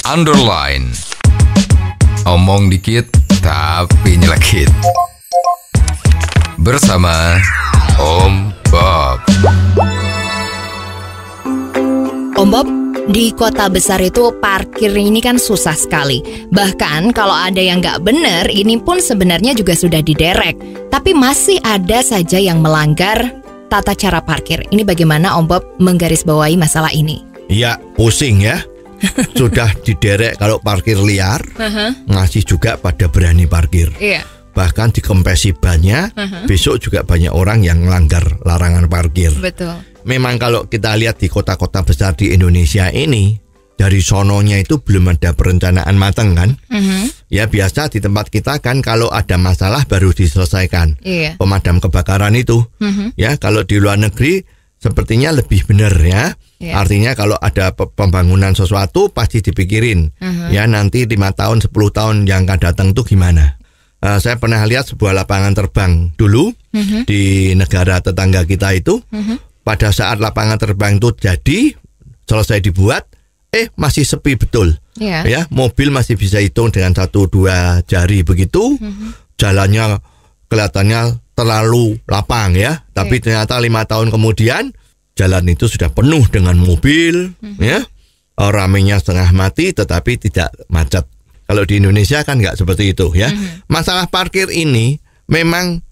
Underline. Omong dikit tapi nyelekit. Bersama Om Bob. Om Bob, di kota besar itu parkir ini kan susah sekali. Bahkan kalau ada yang nggak benar, ini pun sebenarnya juga sudah diderek. Tapi masih ada saja yang melanggar tata cara parkir. Ini bagaimana Om Bob menggarisbawahi masalah ini? Ya, pusing ya. Sudah diderek kalau parkir liar, ngasih juga pada berani parkir. Iya. Bahkan dikempesi bannya, besok juga banyak orang yang melanggar larangan parkir. Betul. Memang kalau kita lihat di kota-kota besar di Indonesia ini, dari sononya itu belum ada perencanaan matang kan. Ya biasa di tempat kita kan kalau ada masalah baru diselesaikan. Iya. Pemadam kebakaran itu. Ya kalau di luar negeri sepertinya lebih benar ya. Yeah. Artinya kalau ada pembangunan sesuatu pasti dipikirin. Ya nanti 5 tahun, 10 tahun yang akan datang itu gimana. Saya pernah lihat sebuah lapangan terbang dulu di negara tetangga kita itu. Pada saat lapangan terbang itu jadi, selesai dibuat, masih sepi betul. Yeah. Ya, mobil masih bisa hitung dengan 1-2 jari begitu. Jalannya kelihatannya terlalu lapang ya. Tapi ternyata 5 tahun kemudian jalan itu sudah penuh dengan mobil, ya, ramainya setengah mati, tetapi tidak macet. Kalau di Indonesia kan nggak seperti itu, ya. Masalah parkir ini memang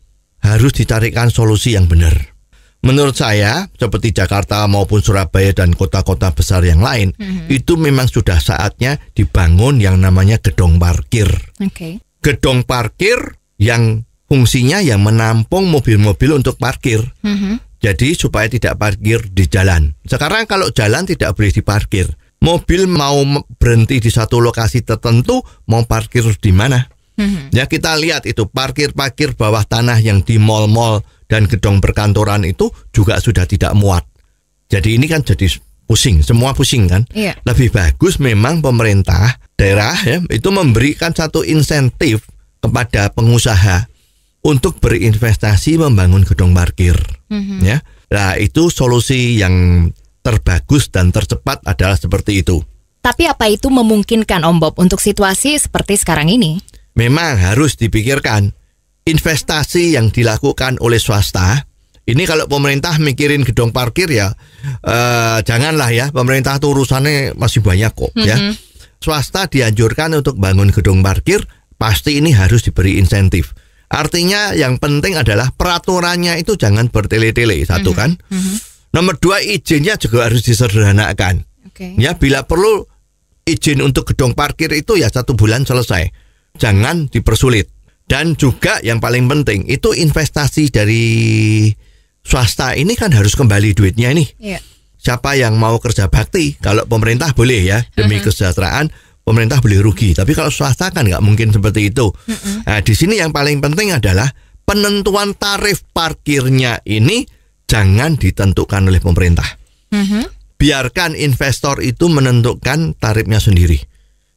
harus dicarikan solusi yang benar. Menurut saya, seperti Jakarta maupun Surabaya dan kota-kota besar yang lain, itu memang sudah saatnya dibangun yang namanya gedung parkir. Okay. Gedung parkir yang fungsinya yang menampung mobil-mobil untuk parkir. Jadi supaya tidak parkir di jalan. Sekarang kalau jalan tidak boleh diparkir. Mobil mau berhenti di satu lokasi tertentu, mau parkir di mana? Ya kita lihat itu parkir-parkir bawah tanah yang di mal-mal dan gedung perkantoran itu juga sudah tidak muat. Jadi ini kan jadi pusing, semua pusing kan? Iya. Lebih bagus memang pemerintah daerah ya itu memberikan satu insentif kepada pengusaha untuk berinvestasi membangun gedung parkir, ya. Nah itu solusi yang terbagus dan tercepat adalah seperti itu. Tapi apa itu memungkinkan Om Bob untuk situasi seperti sekarang ini? Memang harus dipikirkan investasi yang dilakukan oleh swasta. Ini kalau pemerintah mikirin gedung parkir ya, janganlah ya. Pemerintah itu urusannya masih banyak kok, ya. Swasta dianjurkan untuk bangun gedung parkir, pasti ini harus diberi insentif. Artinya yang penting adalah peraturannya itu jangan bertele-tele, satu kan. Nomor 2, izinnya juga harus disederhanakan. Ya bila perlu izin untuk gedung parkir itu ya 1 bulan selesai. Jangan dipersulit. Dan juga yang paling penting itu investasi dari swasta ini kan harus kembali duitnya nih. Yeah. Siapa yang mau kerja bakti, kalau pemerintah boleh ya demi kesejahteraan. Pemerintah boleh rugi, tapi kalau swasta kan nggak mungkin seperti itu. Nah, di sini yang paling penting adalah penentuan tarif parkirnya ini jangan ditentukan oleh pemerintah. Biarkan investor itu menentukan tarifnya sendiri.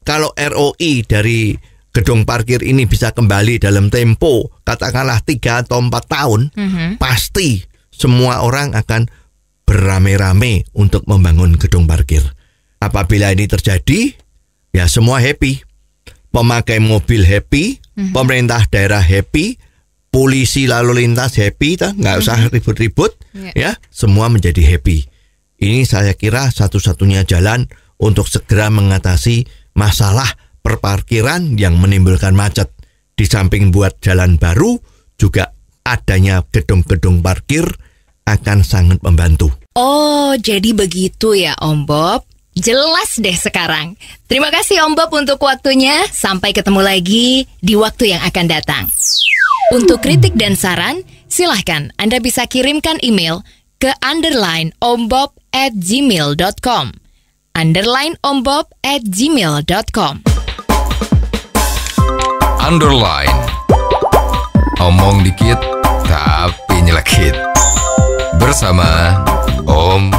Kalau ROI dari gedung parkir ini bisa kembali dalam tempo katakanlah 3 atau 4 tahun, pasti semua orang akan beramai-ramai untuk membangun gedung parkir. Apabila ini terjadi, ya semua happy. Pemakai mobil happy, pemerintah daerah happy, polisi lalu lintas happy, nggak usah ribut-ribut, ya semua menjadi happy. Ini saya kira satu-satunya jalan untuk segera mengatasi masalah perparkiran yang menimbulkan macet. Di samping buat jalan baru, juga adanya gedung-gedung parkir akan sangat membantu. Oh, jadi begitu ya Om Bob. Jelas deh sekarang. Terima kasih Om Bob untuk waktunya. Sampai ketemu lagi di waktu yang akan datang. Untuk kritik dan saran, silahkan Anda bisa kirimkan email ke _ombob@gmail.com _ombob@gmail.com. Underline. Omong dikit tapi nyelekit. Bersama Om